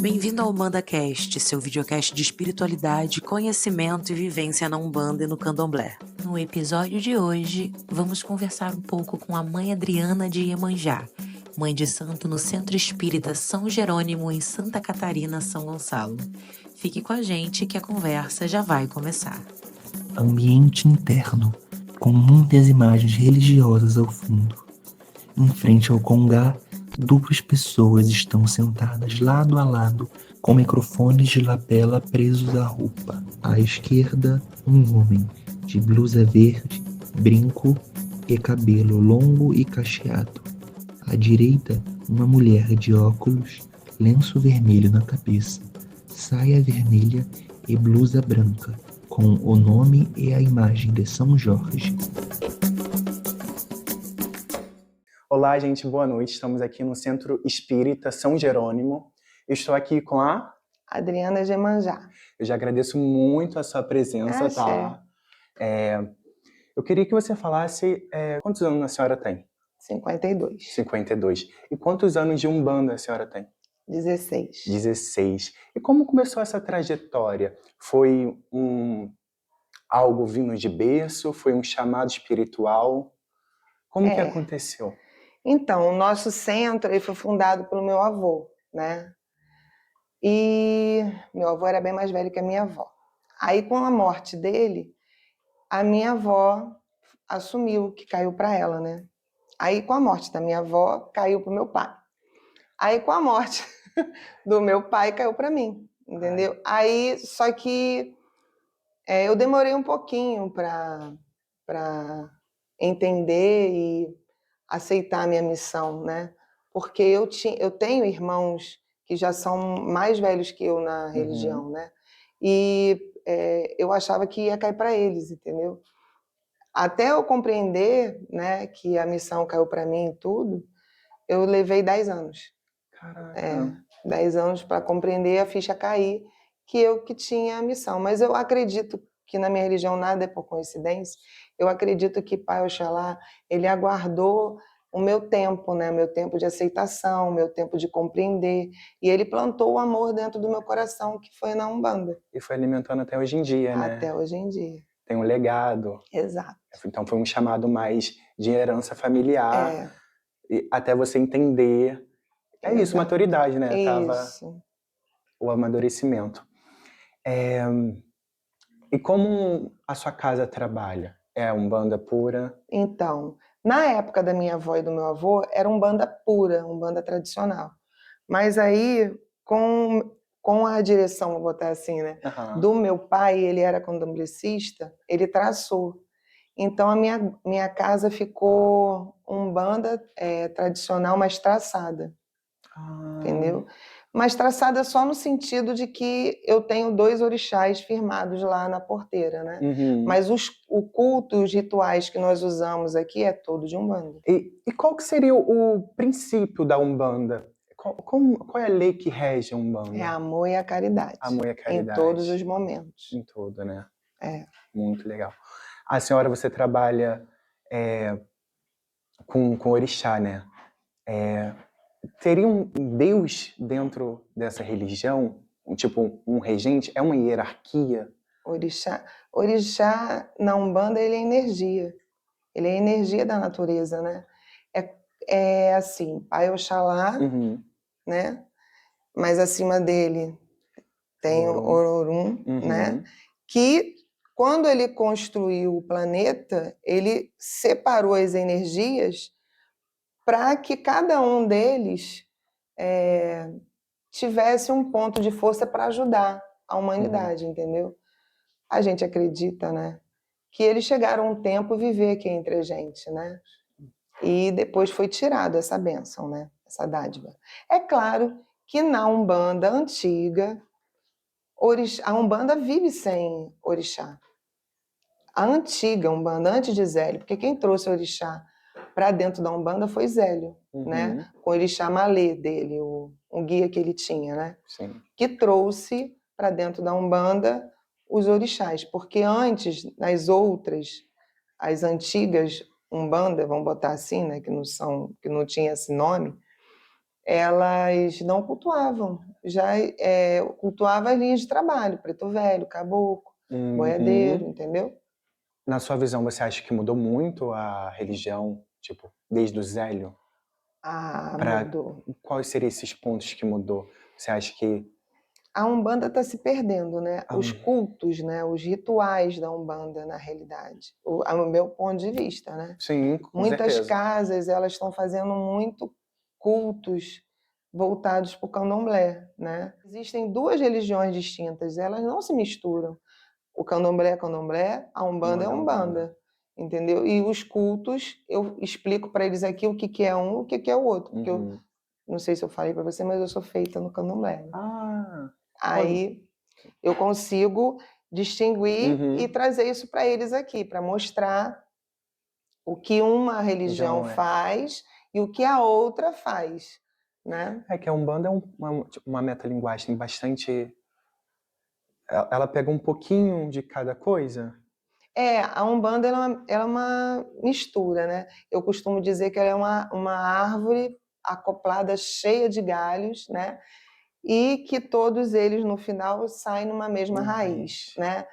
Bem-vindo ao UmbandaCast, seu videocast de espiritualidade, conhecimento e vivência na Umbanda e no Candomblé. No episódio de hoje, vamos conversar um pouco com a mãe Adriana de Iemanjá, mãe de santo no Centro Espírita São Jerônimo, em Santa Catarina, São Gonçalo. Fique com a gente que a conversa já vai começar. Ambiente interno, com muitas imagens religiosas ao fundo. Em frente ao congá, duas pessoas estão sentadas lado a lado, com microfones de lapela presos à roupa. À esquerda, um homem, de blusa verde, brinco e cabelo longo e cacheado. À direita, uma mulher de óculos, lenço vermelho na cabeça, saia vermelha e blusa branca, com o nome e a imagem de São Jorge. Olá, gente, boa noite. Estamos aqui no Centro Espírita São Jerônimo. Eu estou aqui com a Adriana de Iemanjá. Eu já agradeço muito a sua presença, tá? Eu queria que você falasse quantos anos a senhora tem? 52. 52. E quantos anos de Umbanda a senhora tem? 16. 16. E como começou essa trajetória? Foi algo vindo de berço? Foi um chamado espiritual? Como que aconteceu? Então, o nosso centro ele foi fundado pelo meu avô, né? E meu avô era bem mais velho que a minha avó. Aí, com a morte dele, a minha avó assumiu, que caiu para ela, né? Aí, com a morte da minha avó, caiu para o meu pai. Aí, com a morte do meu pai, caiu para mim, entendeu? Aí, só que eu demorei um pouquinho para entender e aceitar a minha missão, né? Porque eu tenho irmãos que já são mais velhos que eu na religião, né? E eu achava que ia cair para eles, entendeu? Até eu compreender, né, que a missão caiu para mim e tudo, eu levei 10 anos. Caraca. 10 anos para compreender a ficha cair, que eu que tinha a missão. Mas eu acredito que na minha religião nada é por coincidência. Eu acredito que Pai Oxalá, ele aguardou o meu tempo, né? Meu tempo de aceitação, meu tempo de compreender. E ele plantou o amor dentro do meu coração, que foi na Umbanda. E foi alimentando até hoje em dia, né? Até hoje em dia. Tem um legado. Exato. Então foi um chamado mais de herança familiar, e até você entender. É isso, maturidade, né? Isso. O amadurecimento. E como a sua casa trabalha? É Umbanda pura? Então, na época da minha avó e do meu avô, era Umbanda pura, Umbanda tradicional. Mas aí, com a direção, vou botar assim, né, do meu pai, ele era candomblessista, ele traçou. Então, a minha casa ficou Umbanda tradicional, mas traçada. Entendeu? Mas traçada só no sentido de que eu tenho 2 orixás firmados lá na porteira, né? Mas o culto, os rituais que nós usamos aqui é todo de Umbanda. E qual que seria o princípio da Umbanda? Qual é a lei que rege a Umbanda? É amor e a caridade. Amor e a caridade. Em todos os momentos. Em tudo, né? Muito legal. A senhora, você trabalha com orixá, né? Teria um Deus dentro dessa religião? Tipo, um regente? É uma hierarquia? Orixá na Umbanda, ele é energia. Ele é energia da natureza, né? É assim, Pai Oxalá, né? Mas acima dele tem o Ororum, né? Que quando ele construiu o planeta, ele separou as energias para que cada um deles tivesse um ponto de força para ajudar a humanidade, entendeu? A gente acredita, né? Que eles chegaram um tempo viver aqui entre a gente, né? E depois foi tirado essa bênção, né? Essa dádiva. É claro que na Umbanda antiga, a Umbanda vive sem orixá. A antiga Umbanda, antes de Zélio, porque quem trouxe o orixá para dentro da Umbanda foi Zélio, né? Com o orixá Malê dele, um guia que ele tinha, né? Sim. Que trouxe para dentro da Umbanda os orixás, porque antes, nas outras, as antigas Umbanda, vamos botar assim, né, que não tinha esse nome, elas não cultuavam já cultuava as linhas de trabalho, preto velho, caboclo, boiadeiro, entendeu? Na sua visão, você acha que mudou muito a religião, tipo, desde o Zélio? Mudou. Quais seriam esses pontos que mudou? Você acha que... A Umbanda está se perdendo, né? Os cultos, né? Os rituais da Umbanda, na realidade. O meu ponto de vista, né? Sim, com Muitas certeza. casas, elas estão fazendo muito cultos voltados para o candomblé, né? Existem duas religiões distintas, elas não se misturam. O candomblé é candomblé, a Umbanda é Umbanda, entendeu? E os cultos, eu explico para eles aqui o que é um e o que é o outro. Porque eu não sei se eu falei para você, mas eu sou feita no candomblé. Aí eu consigo distinguir e trazer isso para eles aqui, para mostrar o que uma religião faz e o que a outra faz, né? É que a Umbanda é uma metalinguagem bastante... Ela pega um pouquinho de cada coisa? A Umbanda ela é uma mistura, né? Eu costumo dizer que ela é uma árvore acoplada, cheia de galhos, né? E que todos eles, no final, saem numa mesma raiz, né?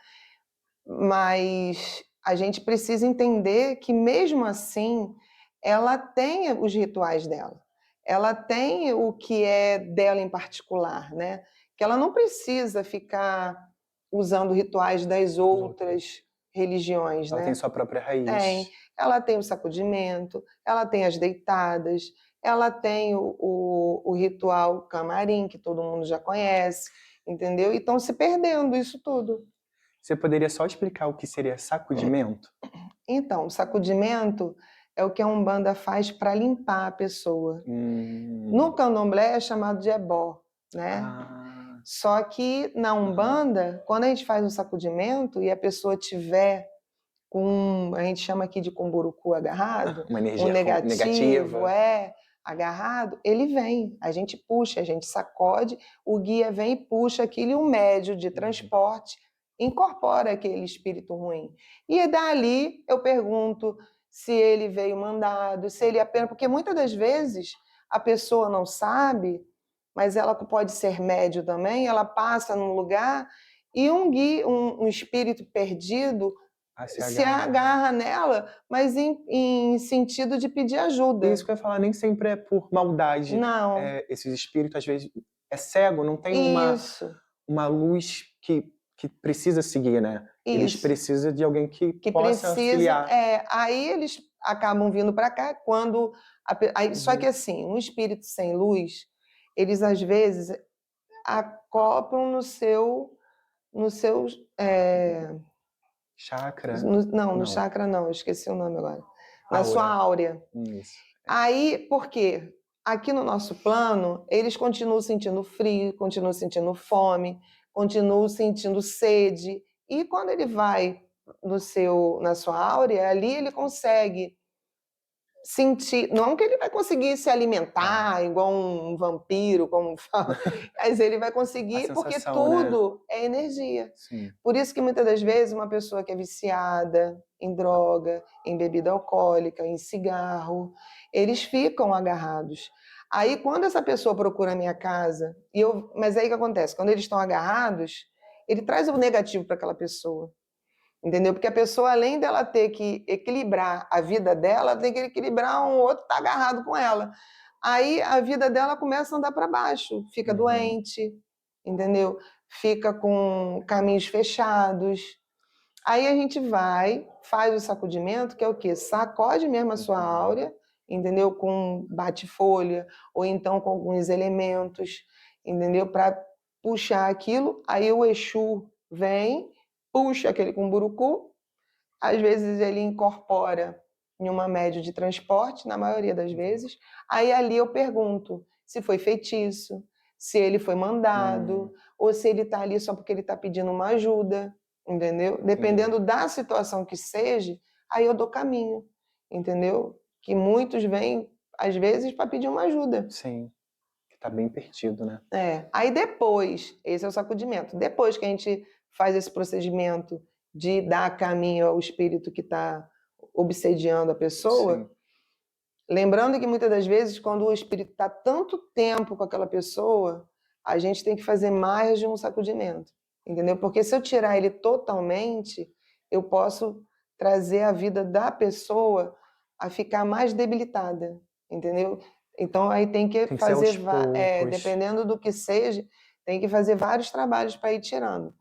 Mas a gente precisa entender que, mesmo assim, ela tem os rituais dela. Ela tem o que é dela em particular, né? Que ela não precisa ficar usando rituais das outras religiões, ela né? tem sua própria raiz. Tem. Ela tem o sacudimento, ela tem as deitadas, ela tem o ritual camarim, que todo mundo já conhece, entendeu? E estão se perdendo isso tudo. Você poderia só explicar o que seria sacudimento? Então, o sacudimento é o que a Umbanda faz para limpar a pessoa. No candomblé é chamado de ebó, né? Só que na Umbanda, quando a gente faz um sacudimento e a pessoa tiver com, a gente chama aqui de cumburucu agarrado, uma energia negativo, agarrado, ele vem, a gente puxa, a gente sacode, o guia vem e puxa aquilo e o médio de transporte incorpora aquele espírito ruim. E dali eu pergunto se ele veio mandado, se ele apenas... Porque muitas das vezes a pessoa não sabe, mas ela pode ser médio também, ela passa num lugar e um guia, um espírito perdido se agarra nela, mas em sentido de pedir ajuda. Isso que eu ia falar, nem sempre é por maldade. Não. Esses espíritos, às vezes, é cego, não tem uma luz que precisa seguir, né? Isso. Eles precisam de alguém que possa auxiliar. Aí eles acabam vindo para cá quando... Só que assim, um espírito sem luz, eles às vezes acoplam no seu chakra? No chakra não, eu esqueci o nome agora. Na sua áurea. Isso. Aí, por quê? Aqui no nosso plano, eles continuam sentindo frio, continuam sentindo fome, continuam sentindo sede. E quando ele vai na sua áurea, ali ele consegue sentir, não que ele vai conseguir se alimentar igual um vampiro, como fala, mas ele vai conseguir, porque tudo é energia. Sim. Por isso que muitas das vezes uma pessoa que é viciada em droga, em bebida alcoólica, em cigarro, eles ficam agarrados. Aí quando essa pessoa procura a minha casa, mas aí o que acontece? Quando eles estão agarrados, ele traz o negativo para aquela pessoa. Entendeu? Porque a pessoa, além dela ter que equilibrar a vida dela, tem que equilibrar um outro que está agarrado com ela. Aí a vida dela começa a andar para baixo, fica doente, entendeu? Fica com caminhos fechados. Aí a gente faz o sacudimento, que é o quê? Sacode mesmo a sua áurea, entendeu? Com bate-folha, ou então com alguns elementos, entendeu? Para puxar aquilo. Aí o Exu vem, puxa aquele cumburucu, às vezes ele incorpora em uma média de transporte, na maioria das vezes, aí ali eu pergunto se foi feitiço, se ele foi mandado, ou se ele está ali só porque ele está pedindo uma ajuda, entendeu? Dependendo da situação que seja, aí eu dou caminho, entendeu? Que muitos vêm, às vezes, para pedir uma ajuda. Sim, que está bem perdido, né? Aí depois, esse é o sacudimento, depois que a gente faz esse procedimento de dar caminho ao espírito que está obsediando a pessoa, sim, lembrando que muitas das vezes, quando o espírito está tanto tempo com aquela pessoa, a gente tem que fazer mais de um sacudimento, entendeu? Porque se eu tirar ele totalmente, eu posso trazer a vida da pessoa a ficar mais debilitada, entendeu? Então aí tem que Tem que ser fazer, aos poucos. dependendo do que seja, tem que fazer vários trabalhos para ir tirando.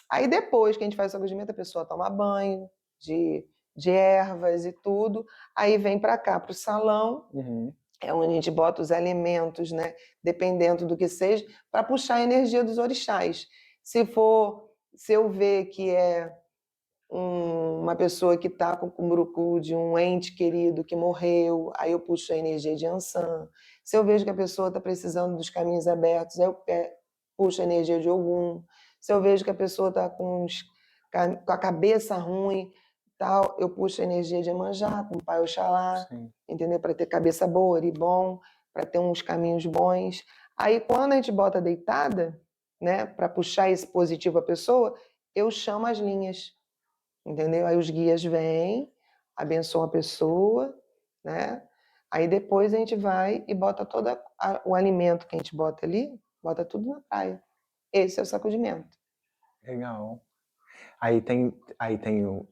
Aí depois que a gente faz o sacudimento, a pessoa toma banho de ervas e tudo, aí vem para cá, para o salão, é onde a gente bota os alimentos, né, dependendo do que seja, para puxar a energia dos orixás. Se eu ver que é uma pessoa que está com o cumburucu de um ente querido que morreu, aí eu puxo a energia de Ansan. Se eu vejo que a pessoa está precisando dos caminhos abertos, aí eu puxo a energia de Ogum. Se eu vejo que a pessoa está com a cabeça ruim, tal, eu puxo a energia de Iemanjá, com o Pai Oxalá, entendeu? Para ter cabeça boa, bom, para ter uns caminhos bons. Aí quando a gente bota deitada, né, para puxar esse positivo à pessoa, eu chamo as linhas. Entendeu? Aí os guias vêm, abençoam a pessoa, né? Aí depois a gente vai e bota todo o alimento que a gente bota ali, bota tudo na praia. Esse é o sacudimento. Legal. Aí tem o...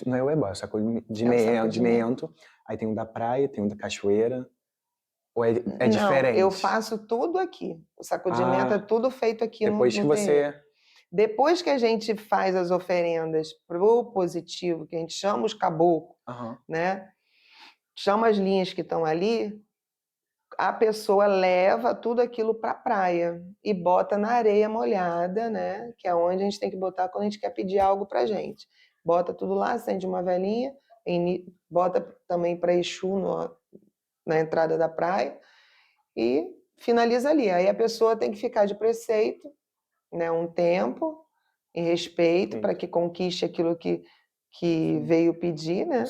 não é o ebó, é o sacudimento. Aí tem o da praia, tem o da cachoeira. Ou é diferente? Não, eu faço tudo aqui. O sacudimento é tudo feito aqui depois no que você... Depois que a gente faz as oferendas pro positivo, que a gente chama os caboclos, né? Chama as linhas que estão ali, a pessoa leva tudo aquilo para a praia e bota na areia molhada, né? Que é onde a gente tem que botar quando a gente quer pedir algo para gente. Bota tudo lá, acende uma velinha, bota também para Exu na entrada da praia e finaliza ali. Aí a pessoa tem que ficar de preceito, né, um tempo, em respeito, para que conquiste aquilo que veio pedir, né?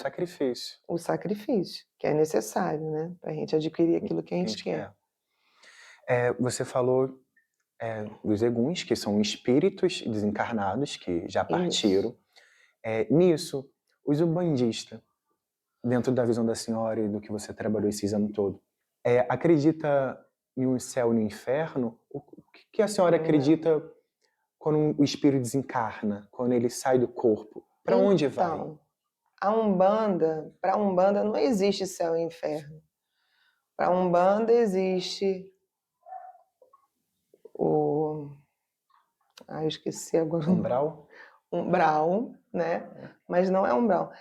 O sacrifício, que é necessário, né? Para a gente adquirir aquilo que a gente quer. Você falou dos eguns, que são espíritos desencarnados, que já partiram. Nisso, os umbandistas, dentro da visão da senhora e do que você trabalhou esses anos todos, acredita em um céu e no inferno? O que a senhora acredita quando o espírito desencarna, quando ele sai do corpo? Para onde vai? Então, para a Umbanda não existe céu e inferno. Para a Umbanda existe eu esqueci agora. Umbral? Umbral, né? Mas não é umbral.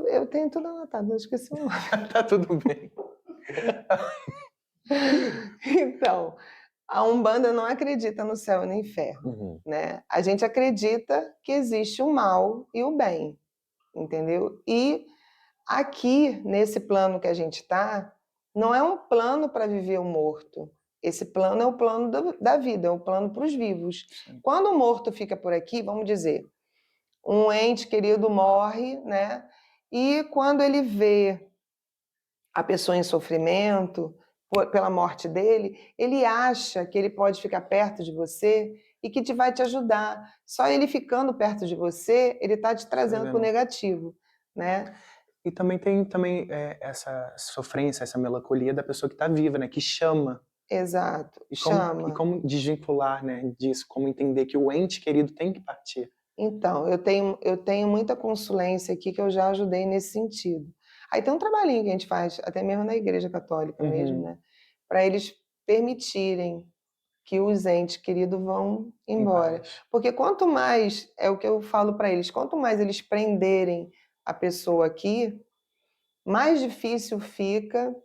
Eu tenho tudo anotado, não esqueci o nome. Tá tudo bem. Então, a Umbanda não acredita no céu e no inferno, né? A gente acredita que existe o mal e o bem, entendeu? E aqui, nesse plano que a gente está, não é um plano para viver o morto. Esse plano é o plano da vida, é o plano para os vivos. Sim. Quando o morto fica por aqui, vamos dizer, um ente querido morre, né? E quando ele vê a pessoa em sofrimento pela morte dele, ele acha que ele pode ficar perto de você e que vai te ajudar. Só ele ficando perto de você, ele está te trazendo para o negativo, né? E também tem essa sofrência, essa melancolia da pessoa que está viva, né? Que chama. Exato, chama. E como desvincular, né, disso? Como entender que o ente querido tem que partir? Então, eu tenho muita consulência aqui que eu já ajudei nesse sentido. Aí tem um trabalhinho que a gente faz, até mesmo na Igreja Católica mesmo, né? Para eles permitirem que os entes queridos vão embora. Porque quanto mais, é o que eu falo para eles, quanto mais eles prenderem a pessoa aqui, mais difícil fica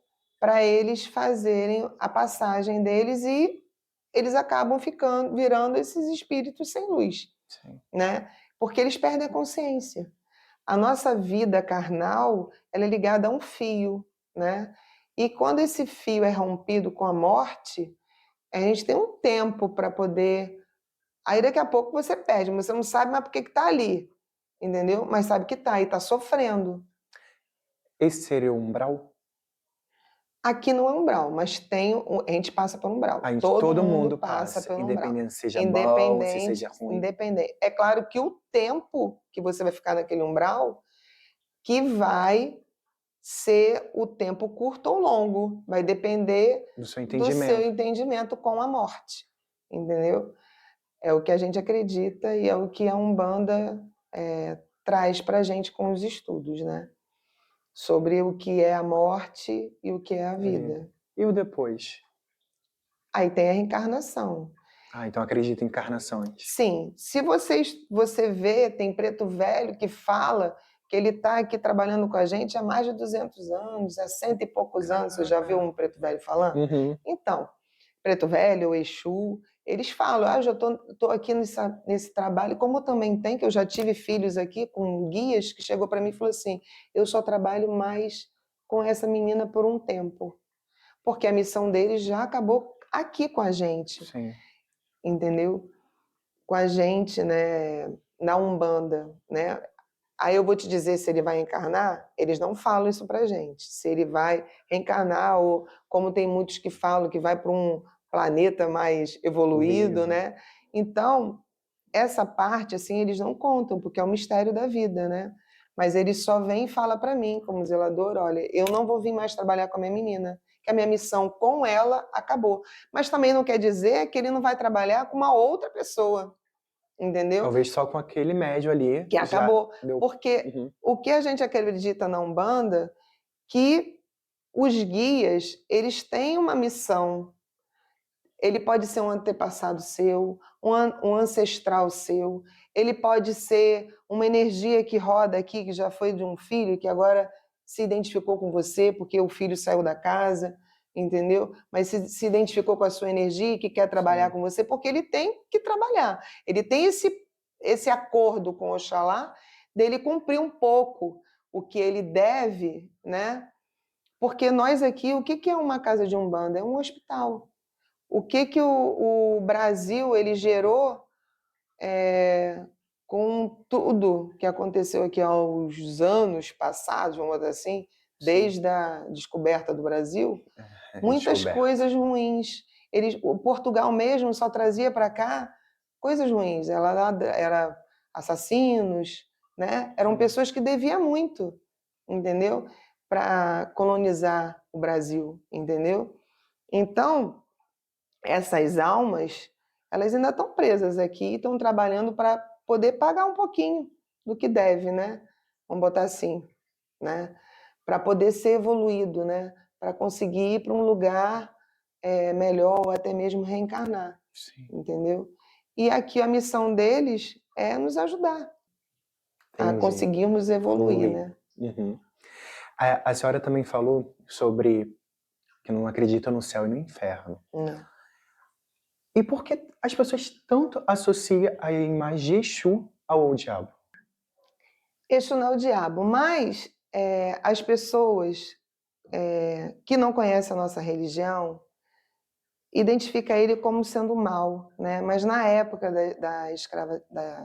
para eles fazerem a passagem deles e eles acabam virando esses espíritos sem luz. Sim. Né? Porque eles perdem a consciência. A nossa vida carnal, ela é ligada a um fio, né? E quando esse fio é rompido com a morte, a gente tem um tempo para poder... Aí daqui a pouco você perde, você não sabe mais por que está ali, entendeu? Mas sabe que está e está sofrendo. Esse seria o umbral? Aqui não é umbral, mas a gente passa por umbral. Todo mundo passa pelo umbral. Independente se seja bom, se seja ruim. Independente. É claro que o tempo que você vai ficar naquele umbral que vai ser o tempo curto ou longo, vai depender Do seu do seu entendimento. entendimento com a morte, entendeu? É o que a gente acredita e é o que a Umbanda traz para a gente com os estudos, né? Sobre o que é a morte e o que é a vida. E o depois? Aí tem a reencarnação. Ah, então acredita em encarnações. Sim, se você vê, tem preto velho que fala que ele está aqui trabalhando com a gente há mais de 200 anos, há 100 e poucos anos. Você já viu um preto velho falando? Uhum. Então, preto velho, o Exu, eles falam, eu já estou aqui nesse trabalho, como também tem, que eu já tive filhos aqui com guias que chegou para mim e falou assim, eu só trabalho mais com essa menina por um tempo, porque a missão deles já acabou aqui com a gente, Sim. entendeu? Com a gente, né, na Umbanda, né? Aí eu vou te dizer se ele vai encarnar, eles não falam isso pra gente, se ele vai reencarnar ou como tem muitos que falam que vai para um planeta mais evoluído, né? Então, essa parte assim eles não contam, porque é o mistério da vida, né? Mas ele só vem e fala para mim, como zelador, olha, eu não vou vir mais trabalhar com a minha menina, que a minha missão com ela acabou. Mas também não quer dizer que ele não vai trabalhar com uma outra pessoa, entendeu? Talvez só com aquele médio ali. Que acabou. Deu... Porque Uhum. o que a gente acredita na Umbanda, que os guias, eles têm uma missão. Ele pode ser um antepassado seu, um ancestral seu, ele pode ser uma energia que roda aqui, que já foi de um filho, que agora se identificou com você, porque o filho saiu da casa, entendeu? Mas se identificou com a sua energia e que quer trabalhar com você, porque ele tem que trabalhar. Ele tem esse acordo com Oxalá, dele cumprir um pouco o que ele deve, né? Porque nós aqui, o que é uma casa de Umbanda? É um hospital. O que o Brasil ele gerou com tudo que aconteceu aqui aos anos passados, vamos dizer assim, desde a descoberta do Brasil, muitas coisas ruins. O Portugal mesmo só trazia para cá coisas ruins. Era assassinos, né? Eram pessoas que deviam muito, entendeu? Para colonizar o Brasil, entendeu? Então, essas almas, elas ainda estão presas aqui e estão trabalhando para poder pagar um pouquinho do que deve, né? Vamos botar assim, né? Para poder ser evoluído, né? Para conseguir ir para um lugar melhor ou até mesmo reencarnar, entendeu? E aqui a missão deles é nos ajudar a conseguirmos evoluir, né? Uhum. A senhora também falou sobre que não acredita no céu e no inferno. Não. E por que as pessoas tanto associam a imagem de Exu ao diabo? Exu não é o diabo, mas as pessoas que não conhecem a nossa religião identificam ele como sendo mal, né? Mas na época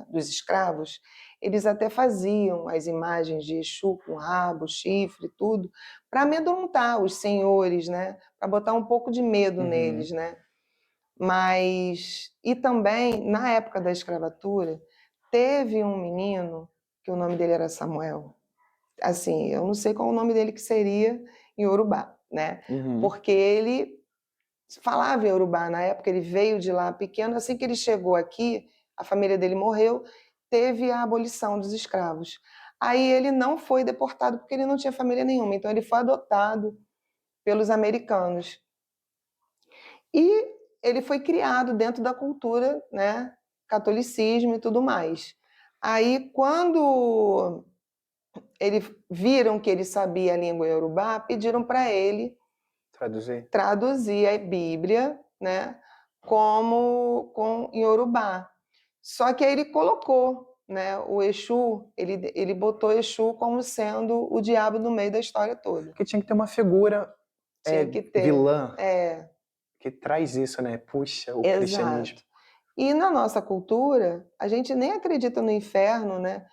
dos escravos, eles até faziam as imagens de Exu com rabo, chifre, tudo, para amedrontar os senhores, né? Para botar um pouco de medo neles, né? Mas, e também, na época da escravatura, teve um menino, que o nome dele era Samuel. Assim, eu não sei qual o nome dele que seria em Yorubá, né? Porque ele falava em Yorubá, na época ele veio de lá pequeno, assim que ele chegou aqui, a família dele morreu, teve a abolição dos escravos. Aí ele não foi deportado porque ele não tinha família nenhuma, então ele foi adotado pelos americanos. E ele foi criado dentro da cultura, né, catolicismo e tudo mais. Aí, quando eles viram que ele sabia a língua iorubá, pediram para ele traduzir a Bíblia, né, com iorubá. Só que aí ele colocou, né, o Exu, ele botou Exu como sendo o diabo no meio da história toda. Porque tinha que ter uma figura vilã. Que traz isso, né? Puxa, o cristianismo. E na nossa cultura, a gente nem acredita no inferno, né?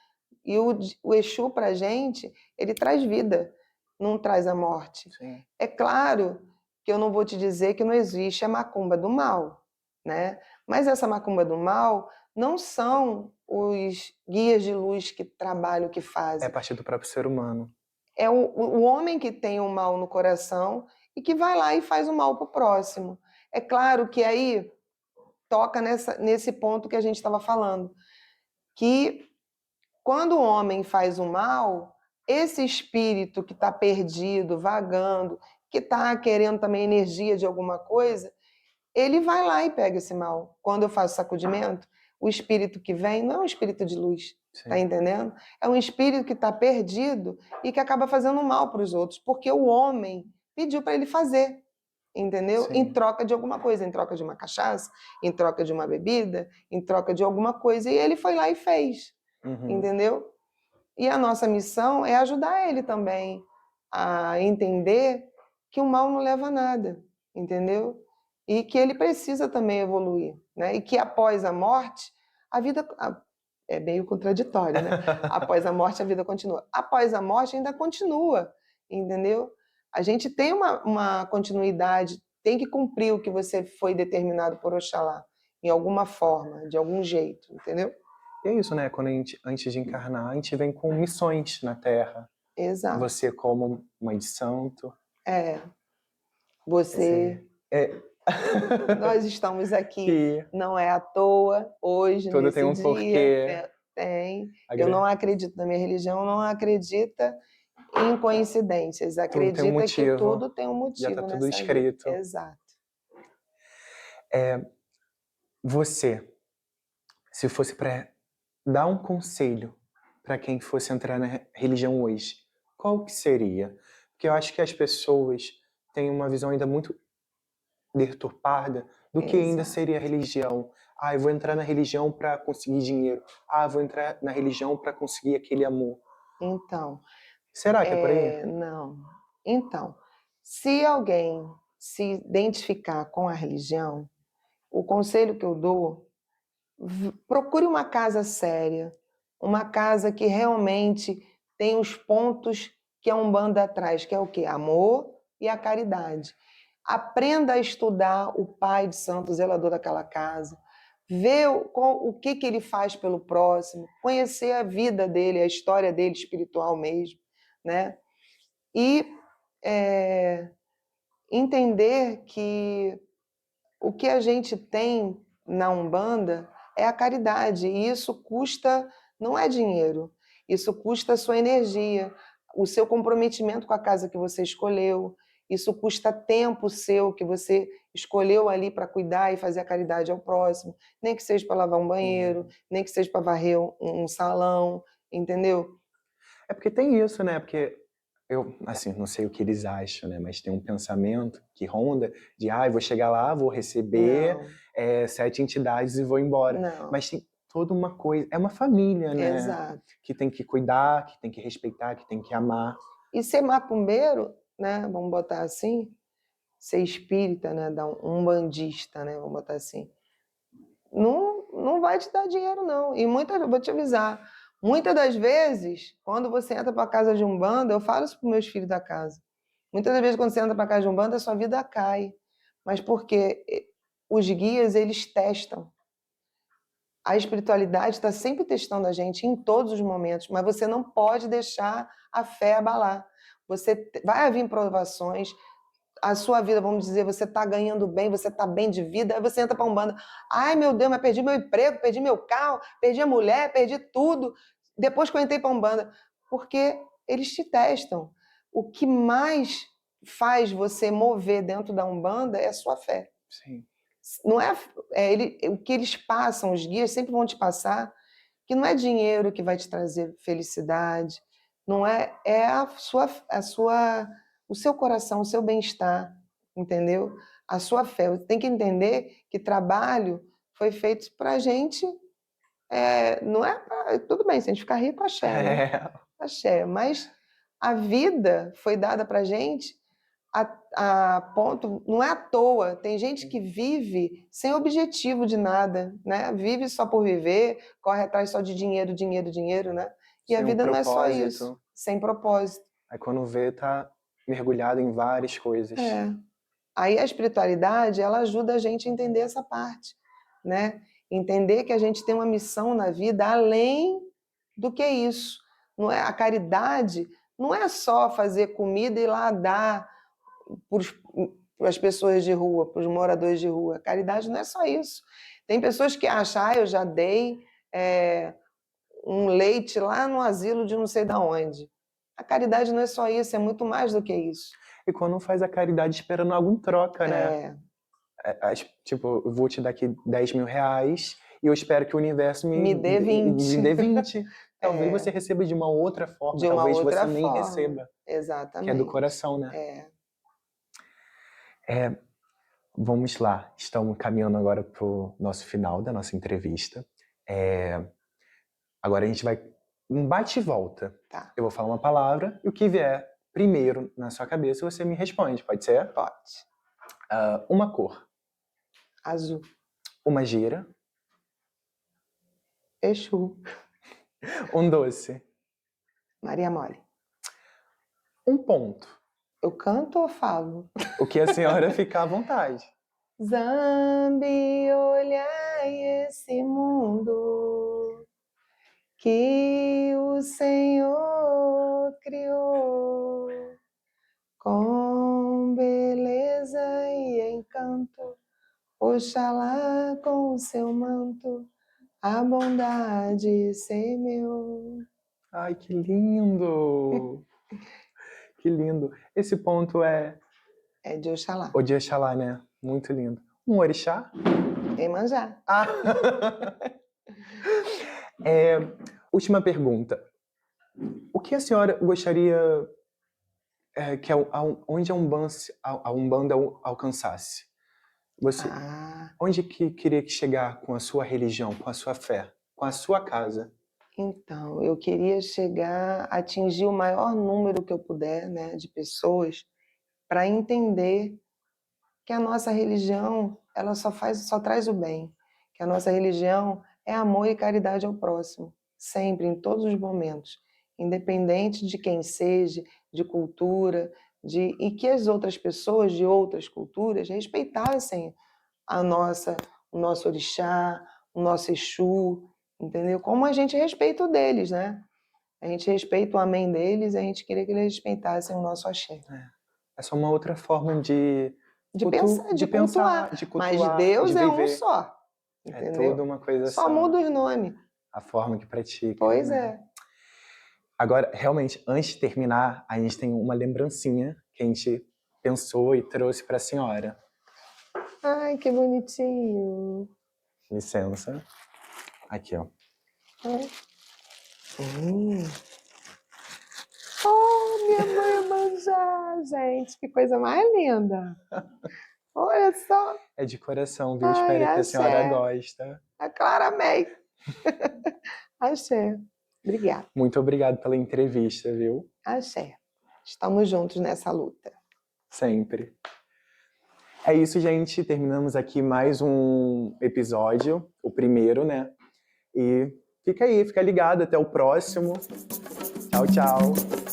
E o Exu, pra gente, ele traz vida, não traz a morte. Sim. É claro que eu não vou te dizer que não existe a macumba do mal, né? Mas essa macumba do mal não são os guias de luz que trabalham, que fazem. É a partir do próprio ser humano. é o homem que tem o mal no coração e que vai lá e faz o mal para o próximo. É claro que aí toca nesse ponto que a gente estava falando, que quando o homem faz o mal, esse espírito que está perdido, vagando, que está querendo também energia de alguma coisa, ele vai lá e pega esse mal. Quando eu faço sacudimento, o espírito que vem não é um espírito de luz, tá entendendo? É um espírito que está perdido e que acaba fazendo mal para os outros, porque o homem pediu para ele fazer, entendeu? Sim. Em troca de alguma coisa, em troca de uma cachaça, em troca de uma bebida, em troca de alguma coisa, e ele foi lá e fez, entendeu? E a nossa missão é ajudar ele também a entender que o mal não leva a nada, entendeu? E que ele precisa também evoluir, né? E que após a morte, a vida é meio contraditório, né? Após a morte, a vida continua. Após a morte, ainda continua, entendeu? A gente tem uma continuidade, tem que cumprir o que você foi determinado por Oxalá, em alguma forma, de algum jeito, entendeu? E é isso, né? Quando antes de encarnar, a gente vem com missões na Terra. Exato. Você como mãe de santo. Você... Nós estamos aqui, não é à toa, hoje, tudo nesse tem um dia. porquê. Tem. Eu não acredito, na minha religião não acredita em coincidências. Acredita tudo tem um motivo, que tudo tem um motivo. Já está tudo nessa escrito. Vida. Exato. Você, se fosse para dar um conselho para quem fosse entrar na religião hoje, qual que seria? Porque eu acho que as pessoas têm uma visão ainda muito deturpada do que ainda seria a religião. Eu vou entrar na religião para conseguir dinheiro. Vou entrar na religião para conseguir aquele amor. Então... Será que é por aí? Não. Então, se alguém se identificar com a religião, o conselho que eu dou, procure uma casa séria, uma casa que realmente tem os pontos que a Umbanda traz, que é o quê? Amor e a caridade. Aprenda a estudar o pai de santo, zelador daquela casa, ver o que ele faz pelo próximo, conhecer a vida dele, a história dele espiritual mesmo, né? E entender que o que a gente tem na Umbanda é a caridade, e isso custa, não é dinheiro, isso custa a sua energia, o seu comprometimento com a casa que você escolheu, isso custa tempo seu que você escolheu ali para cuidar e fazer a caridade ao próximo, nem que seja para lavar um banheiro, nem que seja para varrer um salão, entendeu? É porque tem isso, né? Porque eu, assim, não sei o que eles acham, né? Mas tem um pensamento que ronda de, eu vou chegar lá, vou receber 7 entidades e vou embora. Não. Mas tem toda uma coisa, é uma família, né? Exato. Que tem que cuidar, que tem que respeitar, que tem que amar. E ser macumbeiro, né? Vamos botar assim, ser espírita, né? Umbandista, né? Vamos botar assim. Não vai te dar dinheiro, não. E vou te avisar, muitas das vezes, quando você entra para a casa de Umbanda, eu falo isso para os meus filhos da casa, muitas das vezes quando você entra para a casa de Umbanda, a sua vida cai. Mas porque os guias, eles testam. A espiritualidade está sempre testando a gente em todos os momentos, mas você não pode deixar a fé abalar. Vai haver provações, a sua vida, vamos dizer, você está ganhando bem, você está bem de vida, aí você entra para Umbanda, ai meu Deus, mas perdi meu emprego, perdi meu carro, perdi a mulher, perdi tudo, depois que eu entrei para Umbanda, porque eles te testam. O que mais faz você mover dentro da Umbanda é a sua fé. Sim. Não o que eles passam, os guias sempre vão te passar, que não é dinheiro que vai te trazer felicidade, não é o seu coração, o seu bem-estar, entendeu? A sua fé. Você tem que entender que trabalho foi feito para a gente, não é pra, tudo bem, se a gente ficar rico, axé, né? Axé, mas a vida foi dada para a gente a ponto, não é à toa, tem gente que vive sem objetivo de nada, né? Vive só por viver, corre atrás só de dinheiro, dinheiro, dinheiro, né? E a vida não é só isso, sem propósito. Aí quando vê, tá mergulhado em várias coisas. Aí a espiritualidade, ela ajuda a gente a entender essa parte, né? Entender que a gente tem uma missão na vida além do que isso. Não é, a caridade não é só fazer comida e lá dar para as pessoas de rua, para os moradores de rua. Caridade não é só isso. Tem pessoas que acham, eu já dei um leite lá no asilo de não sei de onde. A caridade não é só isso, é muito mais do que isso. E quando faz a caridade esperando algum troca, né? Tipo, eu vou te dar aqui 10 mil reais e eu espero que o universo me dê 20. Me dê 20. Talvez você receba de uma outra forma, de uma talvez outra você nem forma. receba. Exatamente. Que é do coração, né? Vamos lá, estamos caminhando agora para o nosso final da nossa entrevista. Agora a gente vai um bate e volta. Tá. Eu vou falar uma palavra e o que vier primeiro na sua cabeça você me responde, pode ser? Pode. Uma cor. Azul. Uma gira. Exu. Um doce. Maria Mole. Um ponto. Eu canto ou falo? O que a senhora ficar à vontade. Zambi, olhai esse mundo que o Senhor criou com beleza e encanto. Oxalá com o seu manto a bondade semeou. Ai, que lindo! Que lindo. Esse ponto é de Oxalá. O de Oxalá, né? Muito lindo. Um orixá? Iemanjá. Última pergunta. O que a senhora gostaria que onde a Umbanda alcançasse? Você, onde que queria que chegar com a sua religião, com a sua fé, com a sua casa? Então, eu queria atingir o maior número que eu puder, né, de pessoas, para entender que a nossa religião ela só traz o bem, que a nossa religião é amor e caridade ao próximo, sempre, em todos os momentos, independente de quem seja, de cultura, e que as outras pessoas de outras culturas respeitassem o nosso orixá, o nosso Exu, entendeu? Como a gente respeita o deles, né? A gente respeita o amém deles, a gente queria que eles respeitassem o nosso axé. É só uma outra forma de cultuar. Mas Deus é um só. Entendeu? É tudo uma coisa só. Só muda os nomes. A forma que pratica. Pois né? Agora, realmente, antes de terminar, a gente tem uma lembrancinha que a gente pensou e trouxe para a senhora. Ai, que bonitinho. Licença. Aqui, ó. Oh, minha mãe Iemanjá, gente, que coisa mais linda. Olha só. É de coração, viu? Espero que a senhora goste. A Clara amei. Axé. Obrigada. Muito obrigado pela entrevista, viu? Axé. Estamos juntos nessa luta. Sempre. É isso, gente. Terminamos aqui mais um episódio, o primeiro, né? E fica aí, fica ligado. Até o próximo. Tchau, tchau.